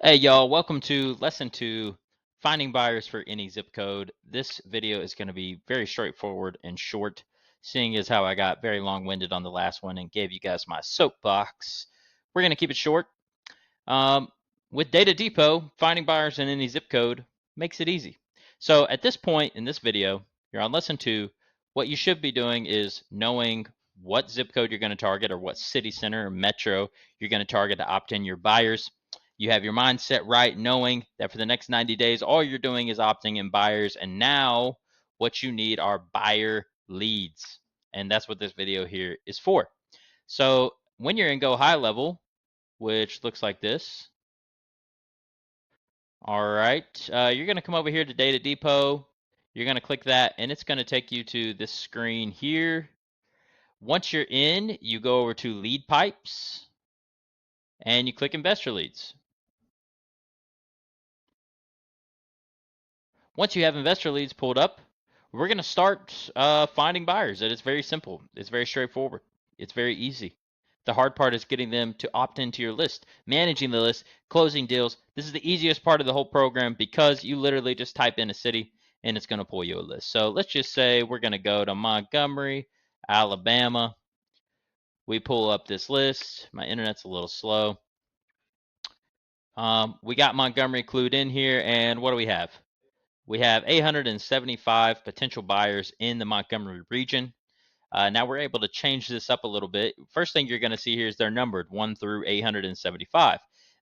Hey y'all, welcome to lesson 2, finding buyers for any zip code. This video is going to be very straightforward and short, seeing as how I got very long-winded on the last one and gave you guys my soapbox. We're going to keep it short. Um, with Data Depot, finding buyers in any zip code makes it easy. So at this point in this video, you're on lesson 2. What you should be doing is knowing what zip code you're going to target or what city center or metro you're going to target to opt in your buyers. You have your mindset right, knowing that for the next 90 days, all you're doing is opting in buyers. And now what you need are buyer leads. And that's what this video here is for. So when you're in Go High Level, which looks like this. All right, you're going to come over here to Data Depot. You're going to click that, and it's going to take you to this screen here. Once you're in, you go over to Lead Pipes, and you click Investor Leads. Once you have investor leads pulled up, we're going to start finding buyers. And it's very simple. It's very straightforward. It's very easy. The hard part is getting them to opt into your list, managing the list, closing deals. This is the easiest part of the whole program because you literally just type in a city and it's going to pull you a list. So let's just say we're going to go to Montgomery, Alabama. We pull up this list. My internet's a little slow. We got Montgomery clued in here, and what do we have? We have 875 potential buyers in the Montgomery region. Now we're able to change this up a little bit. First thing you're going to see here is they're numbered 1 through 875.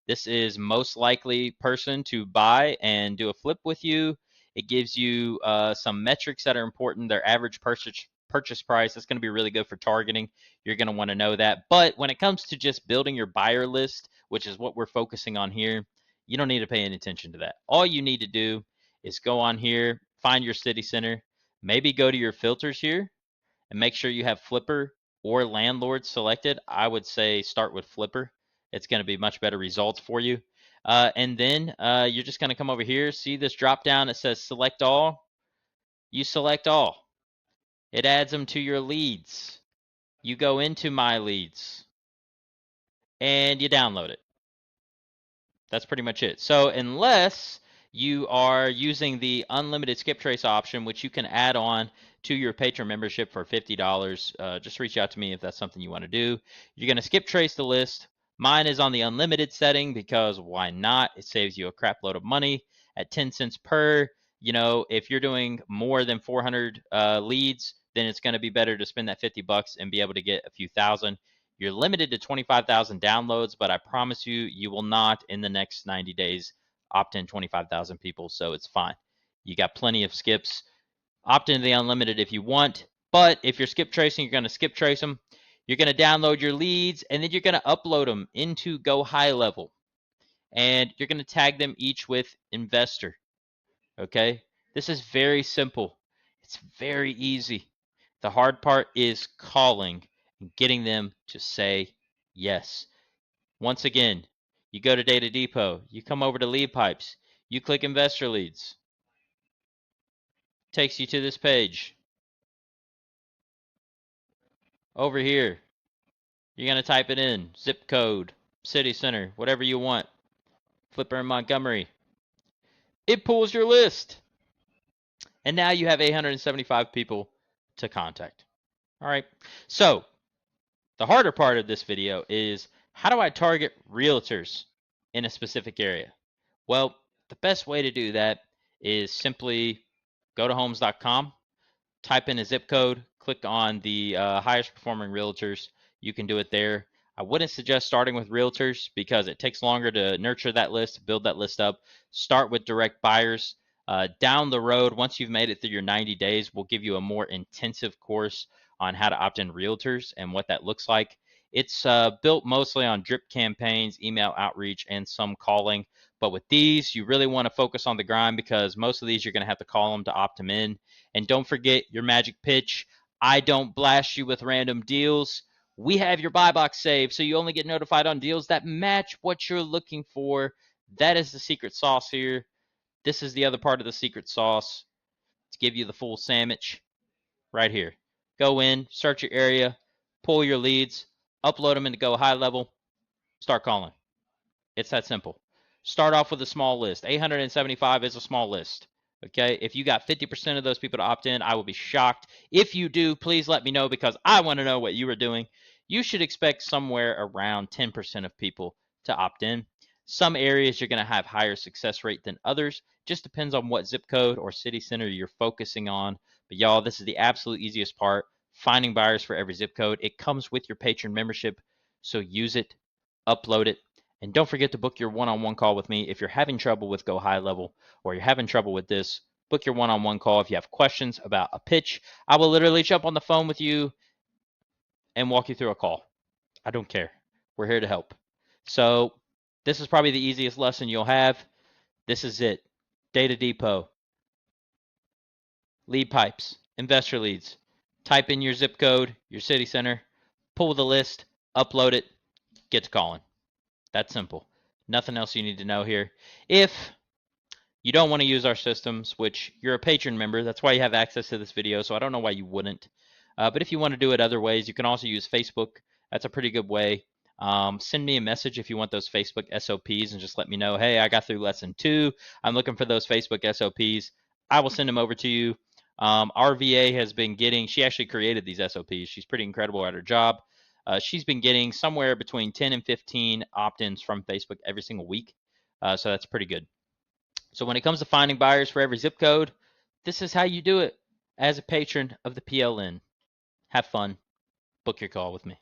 This is most likely person to buy and do a flip with you. It gives you some metrics that are important. Their average purchase price. That's going to be really good for targeting. You're going to want to know that. But when it comes to just building your buyer list, which is what we're focusing on here, you don't need to pay any attention to that. All you need to do is go on here, find your city center, maybe go to your filters here and make sure you have Flipper or landlord selected. I would say start with Flipper. It's going to be much better results for you. And then you're just going to come over here, see this drop down that says select all. You select all. It adds them to your leads. You go into my leads and you download it. That's pretty much it. So unless you are using the unlimited skip trace option, which you can add on to your patron membership for $50, just reach out to me if that's something you want to do. You're going to skip trace the list. Mine is on the unlimited setting because why not? It saves you a crap load of money at 10 cents per. You know, if you're doing more than 400 leads, then it's going to be better to spend that $50 and be able to get a few thousand. You're limited to 25,000 downloads, but I promise you, you will not in the next 90 days opt in 25,000 people, so it's fine. You got plenty of skips. Opt into the unlimited if you want, but if you're skip tracing, you're going to skip trace them. You're going to download your leads, and then you're going to upload them into Go High Level, and you're going to tag them each with investor. Okay? This is very simple. It's very easy. The hard part is calling and getting them to say yes. Once again, you go to Data Depot, you come over to Lead Pipes, you click Investor Leads. Takes you to this page. Over here, you're going to type it in, zip code, city center, whatever you want. Flipper in Montgomery. It pulls your list. And now you have 875 people to contact. All right. So the harder part of this video is how do I target realtors in a specific area? Well, the best way to do that is simply go to homes.com, type in a zip code, click on the highest performing realtors. You can do it there. I wouldn't suggest starting with realtors because it takes longer to nurture that list, build that list up. Start with direct buyers. Down the road, once you've made it through your 90 days, we'll give you a more intensive course on how to opt in realtors and what that looks like. It's built mostly on drip campaigns, email outreach, and some calling. But with these, you really want to focus on the grind because most of these you're going to have to call them to opt them in. And don't forget your magic pitch. I don't blast you with random deals. We have your buy box saved, so you only get notified on deals that match what you're looking for. That is the secret sauce here. This is the other part of the secret sauce to give you the full sandwich right here. Go in, search your area, pull your leads, upload them into Go High Level, start calling. It's that simple. Start off with a small list. 875 is a small list. Okay, if you got 50% of those people to opt in, I will be shocked. If you do, please let me know because I want to know what you are doing. You should expect somewhere around 10% of people to opt in. Some areas you're going to have higher success rate than others. Just depends on what zip code or city center you're focusing on. But y'all, this is the absolute easiest part. Finding buyers for every zip code. It comes with your patron membership, so use it, upload it, and don't forget to book your one-on-one call with me. If you're having trouble with Go High Level or you're having trouble with this, book your one-on-one call. If you have questions about a pitch, I will literally jump on the phone with you and walk you through a call. I don't care. We're here to help. So this is probably the easiest lesson you'll have. This is it. Data Depot, lead pipes, investor leads. Type in your zip code, your city center, pull the list, upload it, get to calling. That's simple. Nothing else you need to know here. If you don't want to use our systems, which you're a patron member, that's why you have access to this video, so I don't know why you wouldn't. But if you want to do it other ways, you can also use Facebook. That's a pretty good way. Send me a message if you want those Facebook SOPs and just let me know, hey, I got through lesson 2. I'm looking for those Facebook SOPs. I will send them over to you. Our VA has been getting, she actually created these SOPs. She's pretty incredible at her job. She's been getting somewhere between 10 and 15 opt-ins from Facebook every single week. So that's pretty good. So when it comes to finding buyers for every zip code, this is how you do it as a patron of the PLN. Have fun. Book your call with me.